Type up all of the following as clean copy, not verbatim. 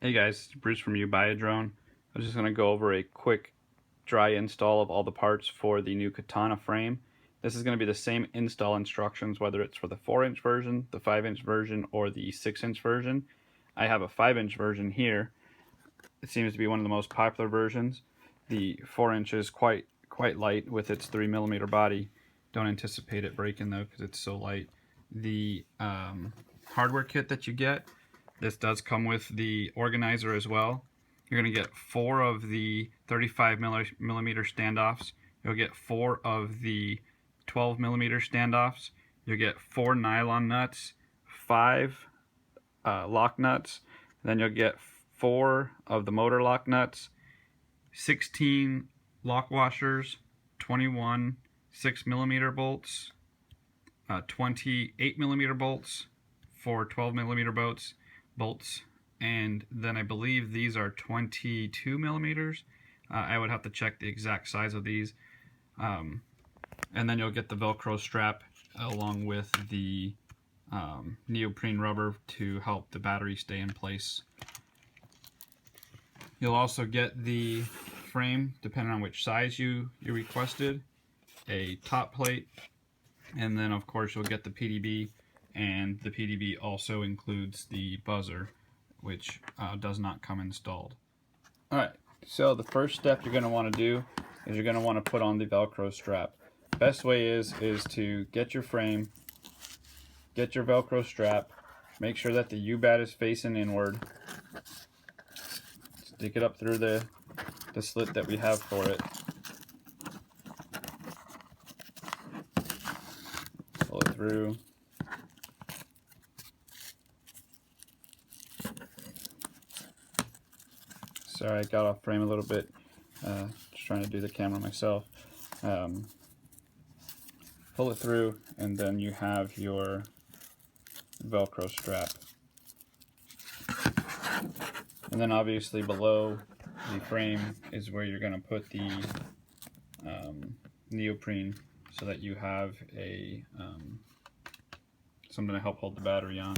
Hey guys, it's Bruce from UBAD Katana. I was just going to go over a quick dry install of all the parts for the new Katana frame. This is going to be the same install instructions whether it's for the 4-inch version, the 5-inch version, or the 6-inch version. I have a 5-inch version here. It seems to be one of the most popular versions. The 4-inch is quite light with its 3mm body. Don't anticipate it breaking though because it's so light. The hardware kit that you get, this does come with the organizer as well. You're going to get 4 of the 35mm standoffs. You'll get 4 of the 12mm standoffs. You'll get 4 nylon nuts, 5 lock nuts. Then you'll get 4 of the motor lock nuts, 16 lock washers, 21 6mm bolts, 20 8mm bolts, 4 12mm bolts, and then I believe these are 22mm. I would have to check the exact size of these. And then you'll get the Velcro strap along with the neoprene rubber to help the battery stay in place. You'll also get the frame, depending on which size you requested, a top plate, and then of course you'll get the PDB, and the PDB also includes the buzzer, which does not come installed. Alright, so the first step you're going to want to do is you're going to want to put on the Velcro strap. Best way is to get your frame, get your Velcro strap, make sure that the UBAD is facing inward, stick it up through the slit that we have for it, pull it through. Sorry, I got off frame a little bit, just trying to do the camera myself. Pull it through, and then you have your Velcro strap. And then obviously below the frame is where you're going to put the neoprene, so that you have a something to help hold the battery on.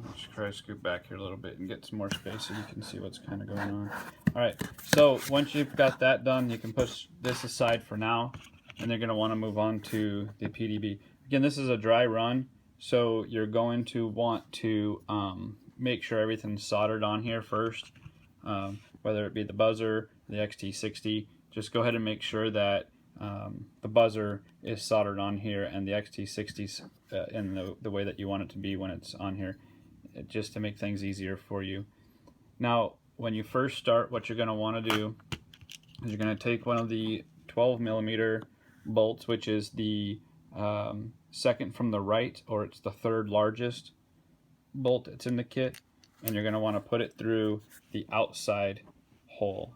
Let's try to scoot back here a little bit and get some more space so you can see what's kind of going on. Alright, so once you've got that done, you can push this aside for now, and you're going to want to move on to the PDB. Again, this is a dry run, so you're going to want to make sure everything's soldered on here first, whether it be the buzzer, the XT60. Just go ahead and make sure that the buzzer is soldered on here and the XT60's in the way that you want it to be when it's on here, just to make things easier for you. Now, when you first start, what you're going to want to do is you're going to take one of the 12mm bolts, which is the second from the right, or it's the third largest bolt that's in the kit, and you're going to want to put it through the outside hole.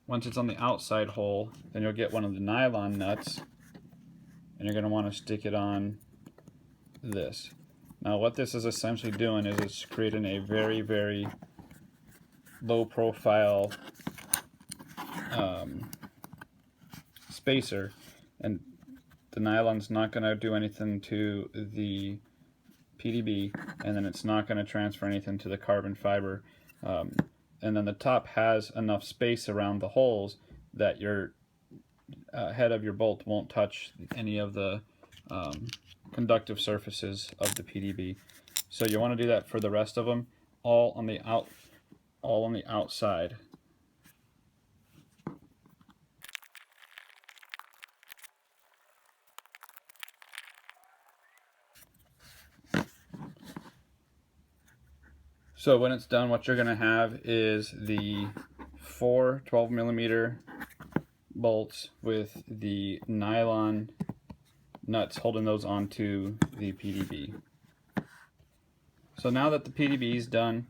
Once it's on the outside hole, then you'll get one of the nylon nuts, and you're going to want to stick it on this. Now what this is essentially doing is it's creating a very, very low profile spacer, and the nylon's not going to do anything to the PDB, and then it's not going to transfer anything to the carbon fiber. And then the top has enough space around the holes that your head of your bolt won't touch any of the conductive surfaces of the PDB. So you want to do that for the rest of them, all on the outside. So when it's done, what you're going to have is the 4 12mm bolts with the nylon nuts holding those onto the PDB. So now that the PDB is done,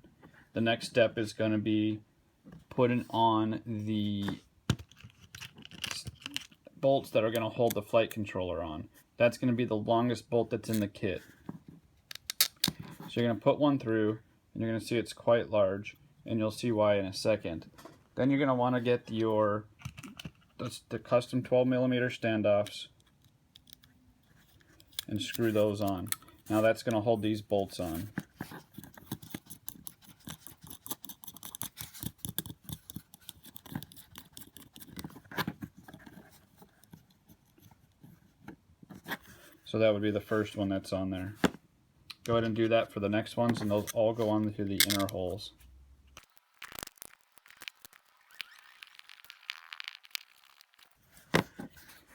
the next step is going to be putting on the bolts that are going to hold the flight controller on. That's going to be the longest bolt that's in the kit. So you're going to put one through, and you're going to see it's quite large, and you'll see why in a second. Then you're going to want to get the custom 12mm standoffs and screw those on. Now that's going to hold these bolts on. So that would be the first one that's on there. Go ahead and do that for the next ones, and those all go on to the inner holes.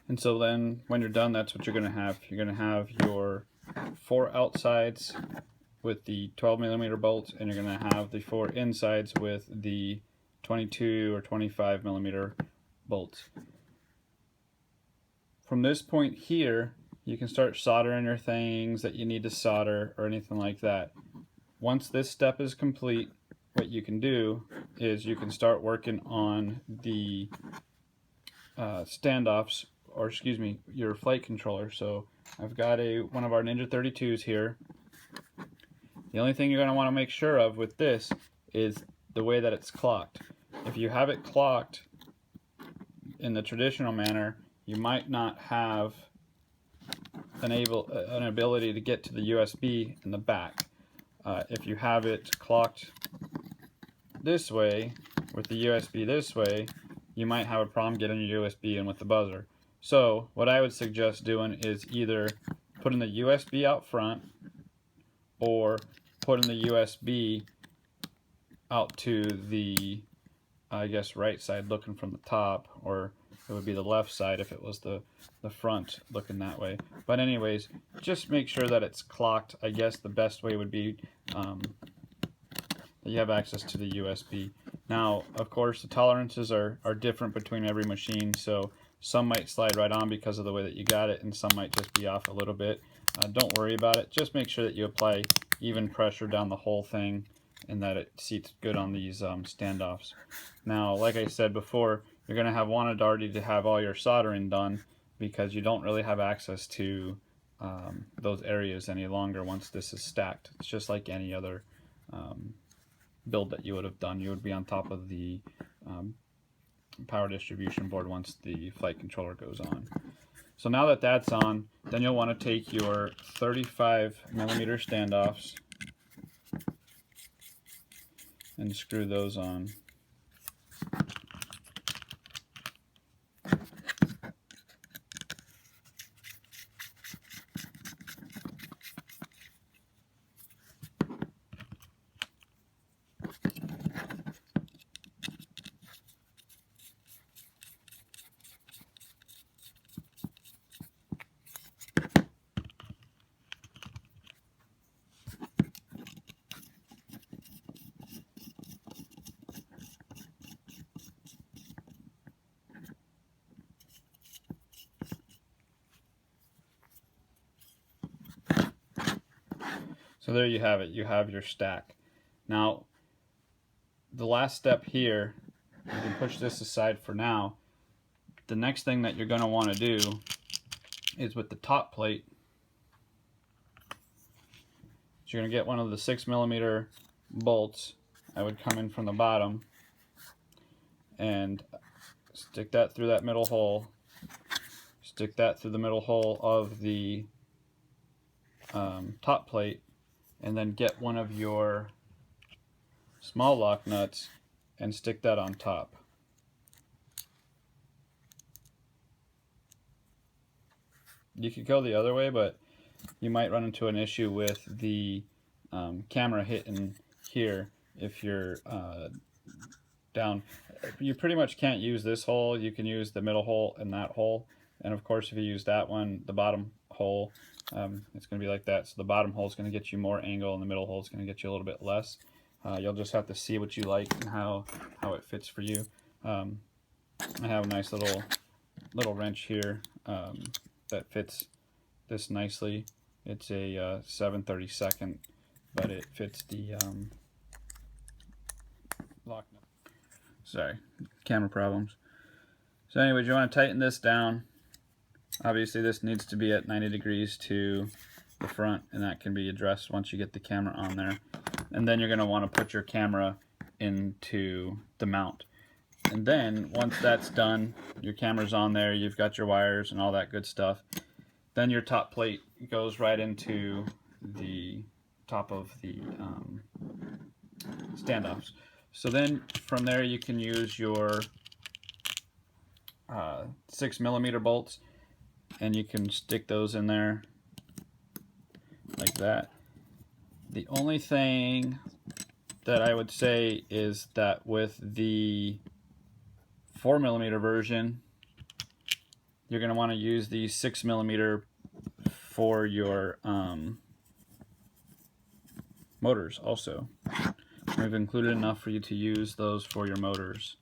And so then when you're done, that's what you're going to have. You're going to have your 4 outsides with the 12mm bolts, and you're going to have the 4 insides with the 22 or 25mm bolts. From this point here, you can start soldering your things that you need to solder or anything like that. Once this step is complete, what you can do is you can start working on the standoffs, or excuse me, your flight controller. So I've got one of our Ninja 32s here. The only thing you're going to want to make sure of with this is the way that it's clocked. If you have it clocked in the traditional manner, you might not have an ability to get to the USB in the back. If you have it clocked this way, with the USB this way, you might have a problem getting your USB in with the buzzer. So what I would suggest doing is either putting the USB out front, or putting the USB out to the, I guess, right side looking from the top, or it would be the left side if it was the front looking that way. But anyways, just make sure that it's clocked. I guess the best way would be that you have access to the USB. Now, of course, the tolerances are different between every machine, so some might slide right on because of the way that you got it, and some might just be off a little bit. Don't worry about it. Just make sure that you apply even pressure down the whole thing and that it seats good on these standoffs. Now, like I said before, you're going to wanted already to have all your soldering done, because you don't really have access to those areas any longer once this is stacked. It's just like any other build that you would have done. You would be on top of the power distribution board once the flight controller goes on. So now that that's on, then you'll want to take your 35mm standoffs and screw those on. So there you have it. You have your stack. Now, the last step here, you can push this aside for now. The next thing that you're going to want to do is with the top plate, you're going to get one of the 6mm bolts that would come in from the bottom and stick that through that middle hole. Stick that through the middle hole of the top plate, and then get one of your small lock nuts and stick that on top. You could go the other way, but you might run into an issue with the camera hitting here if you're down. You pretty much can't use this hole. You can use the middle hole and that hole, and of course if you use that one, the bottom hole, it's going to be like that. So the bottom hole is going to get you more angle, and the middle hole is going to get you a little bit less. You'll just have to see what you like and how it fits for you. I have a nice little wrench here that fits this nicely. It's a 7/32, but it fits the lock nut. Sorry, camera problems. So anyways, you want to tighten this down. Obviously this needs to be at 90 degrees to the front, and that can be addressed once you get the camera on there. And then you're going to want to put your camera into the mount. And then once that's done, your camera's on there, you've got your wires and all that good stuff, then your top plate goes right into the top of the standoffs. So then from there you can use your 6mm bolts, and you can stick those in there that. The only thing that I would say is that with the 4mm version, you're going to want to use the 6mm for your motors also. We've included enough for you to use those for your motors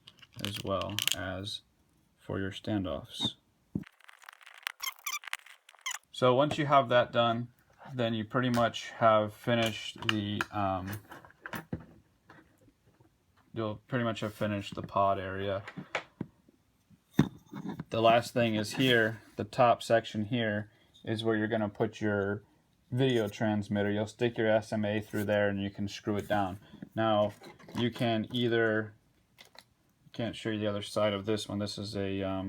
as well as for your standoffs. So once you have that done, then you pretty much have finished the you'll pretty much have finished the pod area. The last thing is here, the top section here is where you're going to put your video transmitter. You'll stick your SMA through there and you can screw it down. Now you can either, can't show you the other side of this one. This is a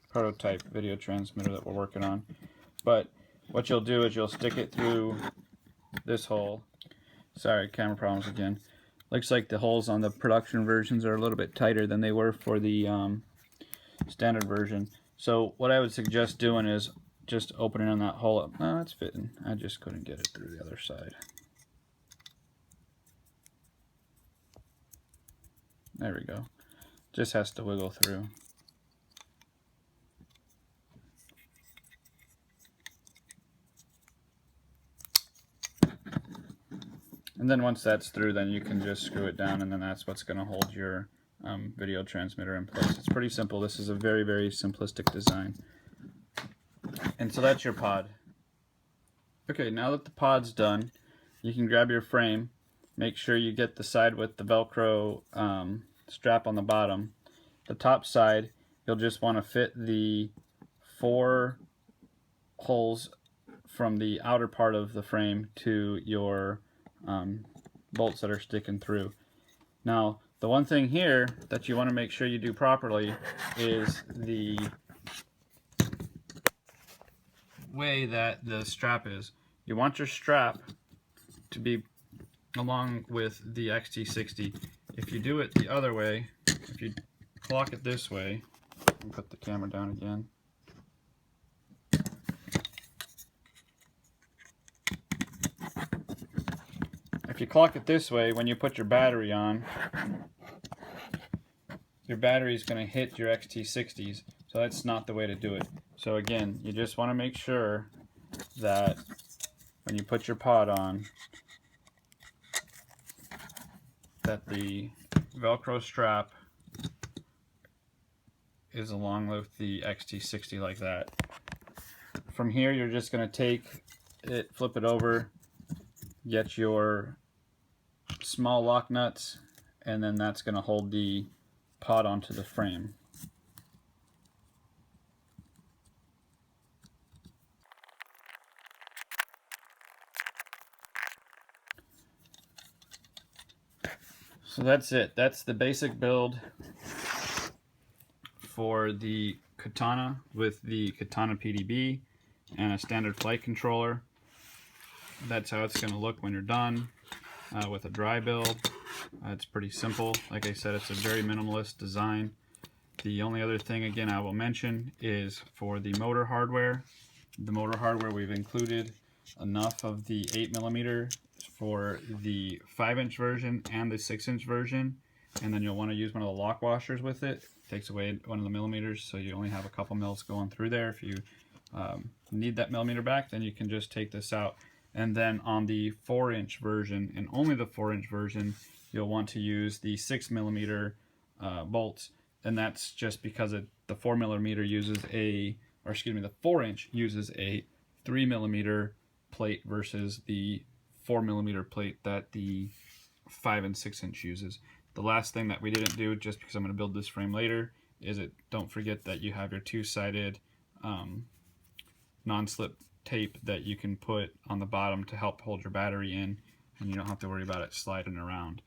prototype video transmitter that we're working on. But what you'll do is you'll stick it through this hole. Sorry, camera problems again. Looks like the holes on the production versions are a little bit tighter than they were for the standard version. So what I would suggest doing is just opening on that hole up. No, it's fitting. I just couldn't get it through the other side. There we go. Just has to wiggle through. And then once that's through, then you can just screw it down, and then that's what's going to hold your video transmitter in place. It's pretty simple. This is a very, very simplistic design. And so that's your pod. Okay, now that the pod's done, you can grab your frame. Make sure you get the side with the Velcro strap on the bottom. The top side, you'll just want to fit the 4 holes from the outer part of the frame to your bolts that are sticking through. Now, the one thing here that you want to make sure you do properly is the way that the strap is. You want your strap to be along with the XT60. If you do it the other way, if you clock it this way, and put the camera down again. If you clock it this way, when you put your battery on, your battery is going to hit your XT60s, so that's not the way to do it. So again, you just want to make sure that when you put your pod on, that the Velcro strap is along with the XT60 like that. From here, you're just going to take it, flip it over, get your small lock nuts, and then that's going to hold the pod onto the frame. So that's it. That's the basic build for the Katana with the Katana PDB and a standard flight controller. That's how it's going to look when you're done with a dry build. It's pretty simple. Like I said, it's a very minimalist design. The only other thing, again, I will mention is for the motor hardware. The motor hardware, we've included enough of the 8mm for the 5-inch version and the 6-inch version, and then you'll want to use one of the lock washers with it. Takes away one of the millimeters, so you only have a couple mils going through there. If you need that millimeter back, then you can just take this out. And then on the 4-inch version, and only the 4-inch version, you'll want to use the 6mm bolts, and that's just because the 4mm uses the 4-inch uses a 3mm plate versus the 4mm plate that the 5 and 6-inch uses. The last thing that we didn't do, just because I'm going to build this frame later, is don't forget that you have your 2-sided non-slip tape that you can put on the bottom to help hold your battery in, and you don't have to worry about it sliding around.